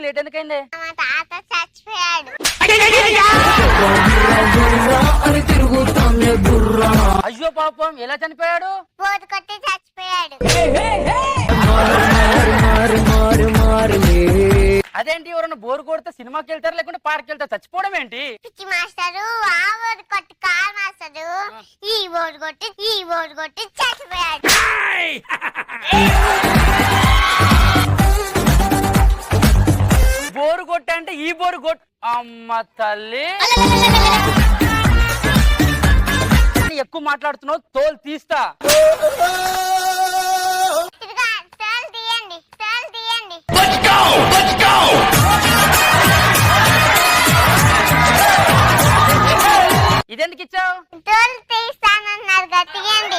Late ఎందుకైంది? మా తాత చచ్చిపోయాడు. అయ్యో పాపం, ఎలా చనిపోయాడు? బోటు కొట్టి చచ్చిపోయాడు. అదేంటి, ఎవరన్నా బోరు కొడితే సినిమాకి వెళ్తారు లేకుంటే పార్క్ వెళ్తారు, చచ్చిపోవడం ఏంటి? పిచ్చి మాస్టరు ఆ బోటు కొట్టి కారు మాస్టరు ఈ బోటు కొట్టి చచ్చిపోయాడు. బోరు కొట్ట అంటే ఈ బోరు కొట్టు. అమ్మ తల్లి, ఎక్కువ మాట్లాడుతున్నావు, తోలు తీస్తా. ఇదెందుకు ఇచ్చావు? తోలు తీస్తానన్నారు, తీయండి.